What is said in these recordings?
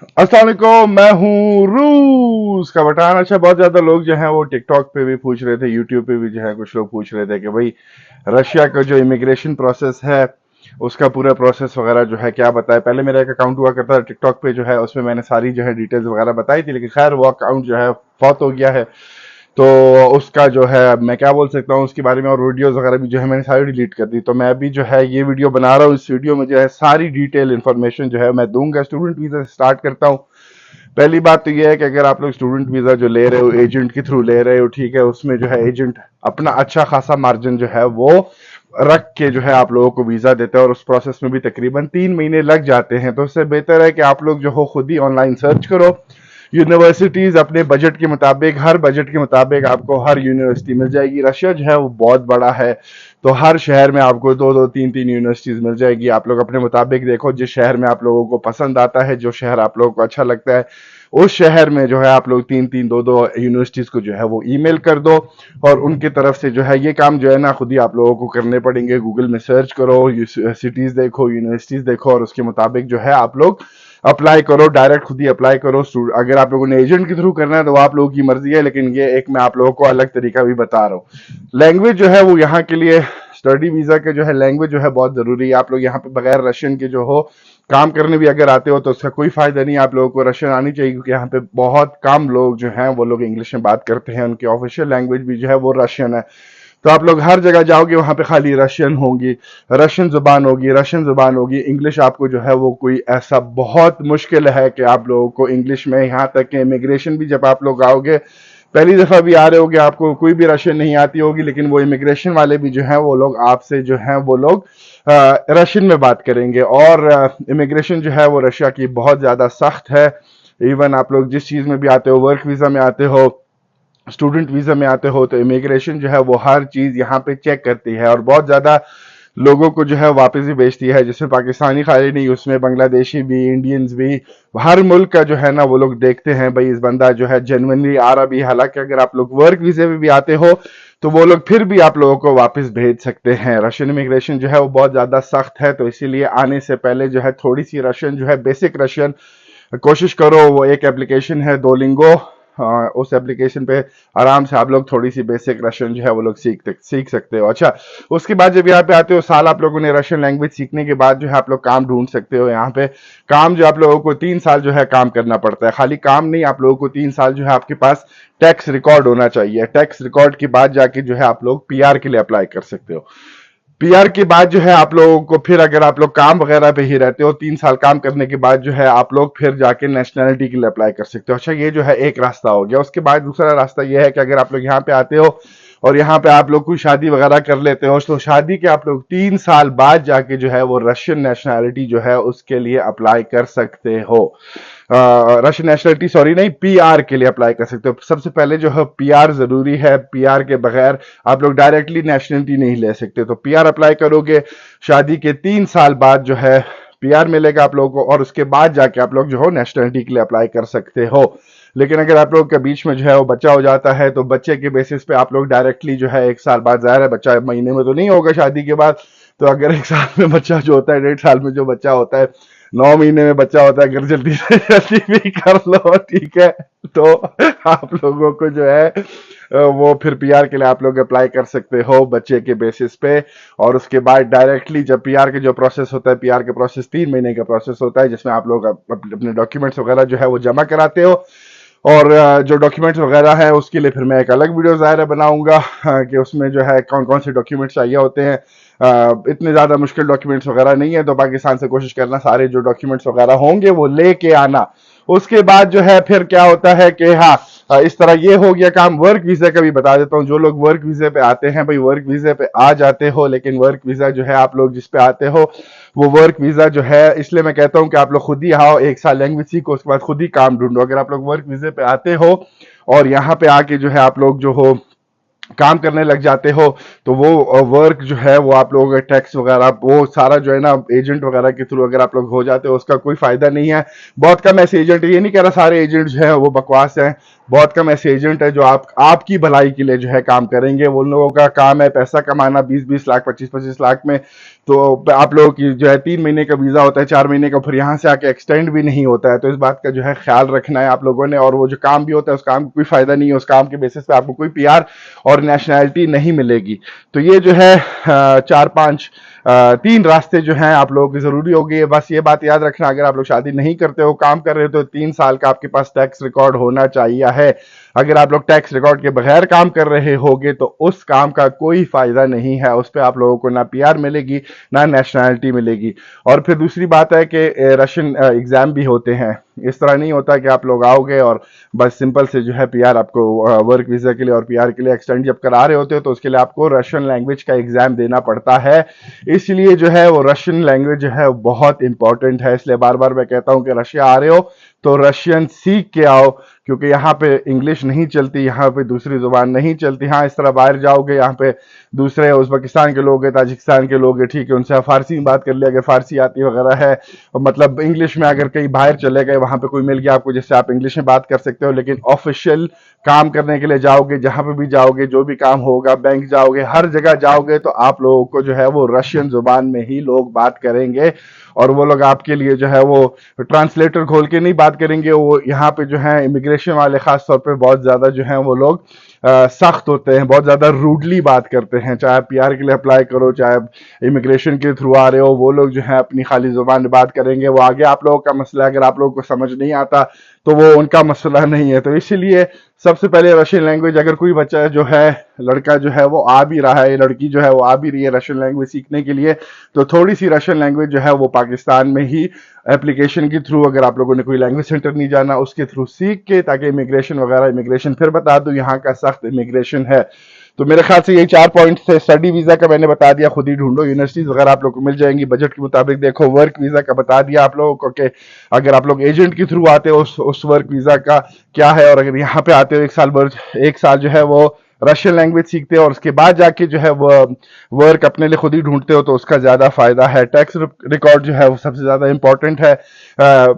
अस्सलाम वालेकुम, मैं हूँ रूस का बटान। अच्छा, बहुत ज्यादा लोग जो हैं वो टिकटॉक पे भी पूछ रहे थे, यूट्यूब पे भी जो है कुछ लोग पूछ रहे थे कि भाई रशिया का जो इमिग्रेशन प्रोसेस है उसका पूरा प्रोसेस वगैरह जो है क्या बताए। पहले मेरा एक अकाउंट हुआ करता था टिकटॉक पे जो है, उसमें मैंने सारी जो है डिटेल्स वगैरह बताई थी, लेकिन खैर वो अकाउंट जो है फौत हो गया है। तो उसका जो है मैं क्या बोल सकता हूँ उसके बारे में, और वीडियोस वगैरह भी जो है मैंने सारी डिलीट कर दी। तो मैं अभी जो है ये वीडियो बना रहा हूँ, इस वीडियो में जो है सारी डिटेल इन्फॉर्मेशन जो है मैं दूंगा। स्टूडेंट वीजा से स्टार्ट करता हूँ। पहली बात तो ये है कि अगर आप लोग स्टूडेंट वीजा जो ले रहे हो एजेंट के थ्रू ले रहे हो, ठीक है, उसमें जो है एजेंट अपना अच्छा खासा मार्जिन जो है वो रख के जो है आप लोगों को वीजा देता है, और उस प्रोसेस में भी तकरीबन 3 महीने लग जाते हैं। तो उससे बेहतर है कि आप लोग जो हो खुद ही ऑनलाइन सर्च करो। यूनिवर्सिटीज अपने बजट के मुताबिक, हर बजट के मुताबिक आपको हर यूनिवर्सिटी मिल जाएगी। रशिया जो है वो बहुत बड़ा है, तो हर शहर में आपको दो दो तीन तीन यूनिवर्सिटीज मिल जाएगी। आप लोग अपने मुताबिक देखो, जिस शहर में आप लोगों को पसंद आता है, जो शहर आप लोगों को अच्छा लगता है, उस शहर में जो है आप लोग तीन तीन दो दो यूनिवर्सिटीज को जो है वो ईमेल कर दो, और उनकी तरफ से जो है ये काम जो है ना खुद ही आप लोगों को करने पड़ेंगे। गूगल में सर्च करो, सिटीज देखो, यूनिवर्सिटीज देखो, और उसके मुताबिक जो है आप लोग अप्लाई करो। डायरेक्ट खुद ही अप्लाई करो। अगर आप लोगों ने एजेंट के थ्रू करना है तो आप लोगों की मर्जी है, लेकिन ये एक मैं आप लोगों को अलग तरीका भी बता रहा हूँ। लैंग्वेज जो है वो यहाँ के लिए स्टडी वीजा के जो है लैंग्वेज जो है बहुत जरूरी है। आप लोग यहाँ पे बगैर रशियन के जो हो काम करने भी अगर आते हो तो उसका कोई फायदा नहीं। आप लोगों को रशियन आनी चाहिए, क्योंकि यहाँ पे बहुत कम लोग जो हैं वो लोग इंग्लिश में बात करते हैं। उनकी ऑफिशियल लैंग्वेज भी जो है वो रशियन है। तो आप लोग हर जगह जाओगे वहां पे खाली रशियन होंगी, रशियन जुबान होगी, रशियन जुबान होगी। इंग्लिश आपको जो है वो कोई ऐसा बहुत मुश्किल है कि आप लोगों को इंग्लिश में, यहाँ तक कि इमिग्रेशन भी जब आप लोग आओगे, पहली दफा भी आ रहे होगे, आपको कोई भी रशियन नहीं आती होगी, लेकिन वो इमिग्रेशन वाले भी जो है वो लोग आपसे जो है वो लोग रशियन में बात करेंगे। और इमिग्रेशन जो है वो रशिया की बहुत ज्यादा सख्त है। इवन आप लोग जिस चीज में भी आते हो, वर्क वीजा में आते हो, स्टूडेंट वीजा में आते हो, तो इमिग्रेशन जो है वो हर चीज यहाँ पे चेक करती है, और बहुत ज्यादा लोगों को जो है वापस भी भेजती है। जिसमें पाकिस्तानी खाली नहीं, उसमें बांग्लादेशी भी, इंडियंस भी, हर मुल्क का जो है ना वो लोग देखते हैं भाई इस बंदा जो है जेन्युइनली आ रहा भी। हालांकि अगर आप लोग वर्क वीजे में भी आते हो तो वो लोग फिर भी आप लोगों को वापस भेज सकते हैं। रशियन इमिग्रेशन जो है वो बहुत ज्यादा सख्त है, तो इसीलिए आने से पहले जो है थोड़ी सी रशियन जो है बेसिक रशियन कोशिश करो। वो एक एप्लीकेशन है डोलिंगो, उस एप्लीकेशन पे आराम से आप लोग थोड़ी सी बेसिक रशियन जो है वो लोग सीख सकते हो। अच्छा, उसके बाद जब यहाँ पे आते हो, साल आप लोगों ने रशियन लैंग्वेज सीखने के बाद जो है आप लोग काम ढूंढ सकते हो। यहाँ पे काम जो आप लोगों को 3 साल जो है काम करना पड़ता है। खाली काम नहीं, आप लोगों को 3 साल जो है आपके पास टैक्स रिकॉर्ड होना चाहिए। टैक्स रिकॉर्ड के बाद जाके जो है आप लोग पीआर के लिए अप्लाई कर सकते हो। पीआर के बाद जो है आप लोगों को फिर, अगर आप लोग काम वगैरह पे ही रहते हो, 3 साल काम करने के बाद जो है आप लोग फिर जाके नेशनैलिटी के लिए अप्लाई कर सकते हो। अच्छा, ये जो है एक रास्ता हो गया। उसके बाद दूसरा रास्ता ये है कि अगर आप लोग यहाँ पे आते हो और यहाँ पे आप लोग कोई शादी वगैरह कर लेते हो, तो शादी के आप लोग 3 साल बाद जाके जो है वो रशियन नेशनैलिटी जो है उसके लिए अप्लाई कर सकते हो। रशियन नेशनलिटी, सॉरी, नहीं, पीआर के लिए अप्लाई कर सकते हो। सबसे पहले जो है पीआर जरूरी है। पीआर के बगैर आप लोग डायरेक्टली नेशनलिटी नहीं ले सकते। तो पीआर अप्लाई करोगे, शादी के 3 साल बाद जो है पीआर मिलेगा आप लोगों को, और उसके बाद जाके आप लोग जो हो नेशनलिटी के लिए अप्लाई कर सकते हो। लेकिन अगर आप लोग के बीच में जो है वो बच्चा हो जाता है, तो बच्चे के बेसिस पे आप लोग डायरेक्टली जो है 1 साल बाद, जाहिर है बच्चा महीने में तो नहीं होगा शादी के बाद, तो अगर 1 साल में बच्चा जो होता है, 1.5 साल में जो बच्चा होता है, 9 महीने में बच्चा होता है, अगर जल्दी से जल्दी भी कर लो, ठीक है, तो आप लोगों को जो है वो फिर पीआर के लिए आप लोग अप्लाई कर सकते हो बच्चे के बेसिस पे। और उसके बाद डायरेक्टली जब पीआर के जो प्रोसेस होता है, पीआर के प्रोसेस 3 महीने का प्रोसेस होता है, जिसमें आप लोग अपने डॉक्यूमेंट्स वगैरह जो है वो जमा कराते हो। और जो डॉक्यूमेंट्स वगैरह है उसके लिए फिर मैं एक अलग वीडियो ज़ाहिर बनाऊंगा, कि उसमें जो है कौन कौन से डॉक्यूमेंट्स चाहिए होते हैं। इतने ज़्यादा मुश्किल डॉक्यूमेंट्स वगैरह नहीं है, तो पाकिस्तान से कोशिश करना सारे जो डॉक्यूमेंट्स वगैरह होंगे वो लेके आना। उसके बाद जो है फिर क्या होता है कि हाँ, इस तरह ये हो गया काम। वर्क वीज़ा का भी बता देता हूँ। जो लोग वर्क वीज़े पे आते हैं, भाई वर्क वीज़े पे आ जाते हो, लेकिन वर्क वीज़ा जो है आप लोग जिस पे आते हो वो वर्क वीजा जो है, इसलिए मैं कहता हूं कि आप लोग खुद ही आओ, 1 साल लैंग्वेज सीखो, उसके बाद खुद ही काम ढूंढो। अगर आप लोग वर्क वीजे पे आते हो और यहाँ पे आके जो है आप लोग जो हो काम करने लग जाते हो, तो वो वर्क जो है वो आप लोगों का टैक्स वगैरह वो सारा जो है ना एजेंट वगैरह के थ्रू अगर आप लोग हो जाते हो, उसका कोई फायदा नहीं है। बहुत कम ऐसे एजेंट है, ये नहीं कह रहा सारे एजेंट जो है वो बकवास हैं। बहुत कम ऐसे एजेंट है जो आपकी भलाई के लिए जो है काम करेंगे। वो लोगों का काम है पैसा कमाना, 20-20 लाख, 25-25 लाख में तो आप लोगों की जो है 3 महीने का वीजा होता है, 4 महीने का, फिर यहाँ से आके एक्सटेंड भी नहीं होता है। तो इस बात का जो है ख्याल रखना है आप लोगों ने। और वो जो काम भी होता है उस काम का कोई फायदा नहीं है, उस काम के बेसिस पे आपको कोई पीआर और नेशनैलिटी नहीं मिलेगी। तो ये जो है चार पांच 3 रास्ते जो हैं आप लोगों की जरूरी होगी। बस ये बात याद रखना, अगर आप लोग शादी नहीं करते हो, काम कर रहे हो, तो 3 साल का आपके पास टैक्स रिकॉर्ड होना चाहिए है। अगर आप लोग टैक्स रिकॉर्ड के बगैर काम कर रहे होगे तो उस काम का कोई फायदा नहीं है, उस पर आप लोगों को ना पीआर मिलेगी ना नेशनैलिटी मिलेगी। और फिर दूसरी बात है कि रशियन एग्जाम भी होते हैं। इस तरह नहीं होता कि आप लोग आओगे और बस सिंपल से जो है पीआर आपको वर्क वीजा के लिए और पीआर के लिए एक्सटेंड जब करा रहे होते हो तो उसके लिए आपको रशियन लैंग्वेज का एग्जाम देना पड़ता है। इसलिए जो है वो रशियन लैंग्वेज जो है बहुत इंपॉर्टेंट है। इसलिए बार बार मैं कहता हूं कि रशिया आ रहे हो तो रशियन सीख के आओ, क्योंकि यहाँ पे इंग्लिश नहीं चलती, यहाँ पे दूसरी जुबान नहीं चलती। हाँ, इस तरह बाहर जाओगे, यहाँ पे दूसरे उज्बेकिस्तान के लोग हैं, ताजिकिस्तान के लोग हैं, ठीक है, उनसे आप फारसी में बात कर लिया, अगर फारसी आती वगैरह है, मतलब इंग्लिश में अगर कहीं बाहर चले गए, वहां पे कोई मिल गया आपको जिससे आप इंग्लिश में बात कर सकते हो। लेकिन ऑफिशियल काम करने के लिए जाओगे, जहां पे भी जाओगे, जो भी काम होगा, बैंक जाओगे, हर जगह जाओगे, तो आप लोगों को जो है वो रशियन जुबान में ही लोग बात करेंगे। और वो लोग आपके लिए जो है वो ट्रांसलेटर खोल के नहीं बात करेंगे। वो यहाँ पे जो है इमिग्रेशन वाले खास तौर पे बहुत ज्यादा जो है वो लोग सख्त होते हैं, बहुत ज्यादा रूडली बात करते हैं। चाहे आप पीआर के लिए अप्लाई करो, चाहे आप इमिग्रेशन के थ्रू आ रहे हो, वो लोग जो है अपनी खाली जुबान में बात करेंगे। वो आगे आप लोगों का मसला है, अगर आप लोगों को समझ नहीं आता तो वो उनका मसला नहीं है। तो इसीलिए सबसे पहले रशियन लैंग्वेज, अगर कोई बच्चा जो है, लड़का जो है वो आ भी रहा है, लड़की जो है वो आ भी रही है रशियन लैंग्वेज सीखने के लिए, तो थोड़ी सी रशियन लैंग्वेज जो है वो पाकिस्तान में ही एप्लीकेशन के थ्रू, अगर आप लोगों ने कोई लैंग्वेज सेंटर नहीं जाना, उसके थ्रू सीख के, ताकि इमिग्रेशन वगैरह, इमिग्रेशन फिर बता दूं यहाँ का सख्त इमिग्रेशन है। तो मेरे ख्याल से यही 4 पॉइंट थे। स्टडी वीजा का मैंने बता दिया, खुद ही ढूंढो, यूनिवर्सिटीज वगैरह आप लोग को मिल जाएंगी बजट के मुताबिक। देखो, वर्क वीजा का बता दिया आप लोगों को कि अगर आप लोग एजेंट के थ्रू आते हो उस वर्क वीजा का क्या है, और अगर यहाँ पे आते हो 1 साल जो है वो रशियन लैंग्वेज सीखते हो और उसके बाद जाके जो है वो वर्क अपने लिए खुद ही ढूंढते हो, तो उसका ज्यादा फायदा है। टैक्स रिकॉर्ड जो है वो सबसे ज्यादा इंपॉर्टेंट है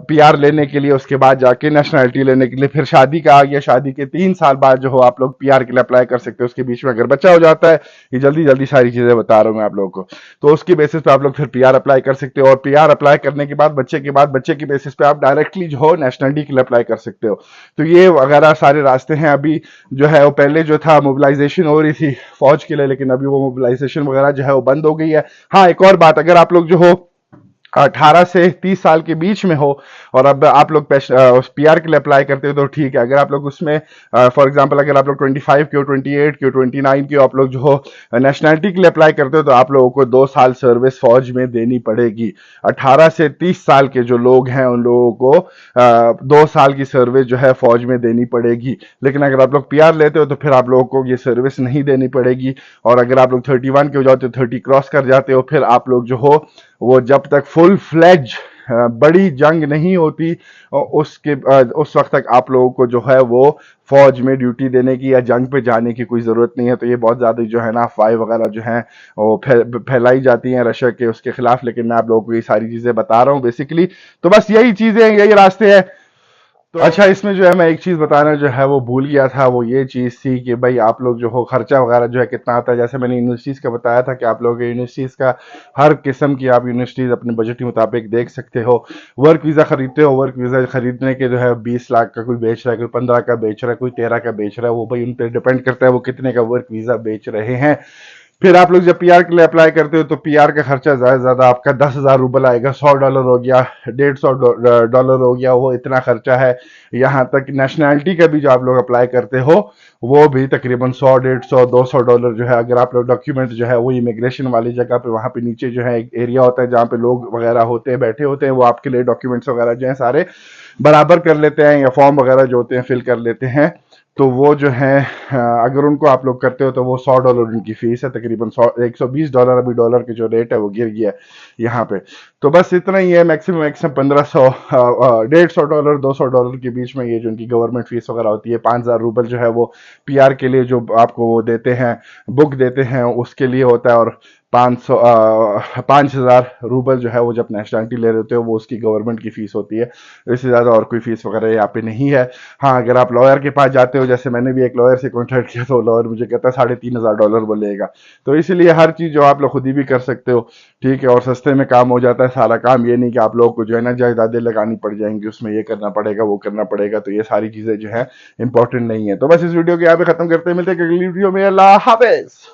पीआर लेने के लिए, उसके बाद जाके नेशनैलिटी लेने के लिए। फिर शादी का आ गया, शादी के 3 साल बाद जो हो आप लोग पीआर के लिए अप्लाई कर सकते हो। उसके बीच में अगर बच्चा हो जाता है, ये जल्दी जल्दी सारी चीजें बता रहा हूँ मैं आप लोगों को, तो उसकी बेसिस पे आप लोग फिर पीआर अप्लाई कर सकते हो। और पीआर अप्लाई करने के बाद बच्चे के बेसिस पे आप डायरेक्टली जो हो नेशनलिटी के लिए अप्लाई कर सकते हो। तो ये वगैरह सारे रास्ते हैं। अभी जो है वो पहले जो था मोबिलाइजेशन हो रही थी फौज के लिए, लेकिन अभी वो मोबिलाइजेशन वगैरह जो है वो बंद हो गई है। हाँ, एक और बात, अगर आप लोग जो हो 18 से 30 साल के बीच में हो और अब आप लोग पीआर के लिए अप्लाई करते हो तो ठीक है। अगर आप लोग उसमें फॉर एग्जांपल अगर आप लोग 25 के हो, 28 के हो, 29 के हो, आप लोग जो हो नेशनैलिटी के लिए अप्लाई करते हो तो आप लोगों को 2 साल सर्विस फौज में देनी पड़ेगी। 18 से 30 साल के जो लोग हैं उन लोगों को 2 साल की सर्विस जो है फौज में देनी पड़ेगी। लेकिन अगर आप लोग पीआर लेते हो तो फिर आप लोगों को ये सर्विस नहीं देनी पड़ेगी। और अगर आप लोग 31 के हो जाते हो, 30 क्रॉस कर जाते हो, फिर आप लोग जो हो वो जब तक फुल फ्लेज बड़ी जंग नहीं होती उस वक्त तक आप लोगों को जो है वो फौज में ड्यूटी देने की या जंग पे जाने की कोई जरूरत नहीं है। तो ये बहुत ज्यादा जो है ना अफवाहें वगैरह जो हैं वो फैलाई जाती हैं रशिया के उसके खिलाफ, लेकिन मैं आप लोगों को ये सारी चीजें बता रहा हूँ बेसिकली। तो बस यही चीजें, यही रास्ते हैं। तो अच्छा, इसमें जो है मैं एक चीज बताना जो है वो भूल गया था, वो ये चीज थी कि भाई आप लोग जो हो खर्चा वगैरह जो है कितना आता है। जैसे मैंने यूनिवर्सिटीज का बताया था कि आप लोग यूनिवर्सिटीज का हर किस्म की आप यूनिवर्सिटीज अपने बजट के मुताबिक देख सकते हो। वर्क वीजा खरीदते हो, वर्क वीजा खरीदने के जो है 20 लाख का कोई बेच रहा है, कोई 15 का बेच रहा है, कोई 13 का बेच रहा है, वो भाई उन पर डिपेंड करता है वो कितने का वर्क वीजा बेच रहे हैं। फिर आप लोग जब पीआर के लिए अप्लाई करते हो तो पीआर का खर्चा ज्यादा से ज्यादा आपका 10,000 रूबल आएगा, $100 हो गया, $150 हो गया, वो इतना खर्चा है। यहाँ तक नेशनैलिटी का भी जो आप लोग अप्लाई करते हो वो भी तकरीबन 100, $150, $200 जो है। अगर आप लोग डॉक्यूमेंट जो है वो इमिग्रेशन वाली जगह पे, वहां पे नीचे जो है एक एरिया होता है जहाँ पे लोग वगैरह होते हैं, बैठे होते हैं, वो आपके लिए डॉक्यूमेंट्स वगैरह जो है सारे बराबर कर लेते हैं, या फॉर्म वगैरह जो होते हैं फिल कर लेते हैं। तो वो जो है अगर उनको आप लोग करते हो तो वो $100 उनकी फीस है, तकरीबन $120 अभी डॉलर के जो रेट है वो गिर गया है यहाँ पे। तो बस इतना ही है, मैक्सिमम मैक्सिमम 1500 $150 $200 के बीच में ये जो उनकी गवर्नमेंट फीस वगैरह होती है। 5,000 रुपये जो है वो पीआर के लिए जो आपको वो देते हैं, बुक देते हैं, उसके लिए होता है। और 5,000 रुपये जो है वो जब नेशनलिटी ले रहे होते हो वो उसकी गवर्नमेंट की फीस होती है। इससे ज़्यादा और कोई फीस वगैरह यहाँ पे नहीं है। हाँ, अगर आप लॉयर के पास जाते हो, जैसे मैंने भी एक लॉयर से कॉन्टैक्ट किया, तो लॉयर मुझे कहता है $3,500 बोलेगा। तो इसीलिए हर चीज़ जो आप लोग खुद ही भी कर सकते हो, ठीक है, और सस्ते में काम हो जाता है सारा काम। ये नहीं कि आप लोगों को जो है ना जायदादें लगानी पड़ जाएंगी, उसमें ये करना पड़ेगा वो करना पड़ेगा। तो ये सारी चीज़ें जो है इंपॉर्टेंट नहीं है। तो बस इस वीडियो को यहाँ पे खत्म करते हैं, मिलते हैं अगली वीडियो में। अल्लाह हाफिज।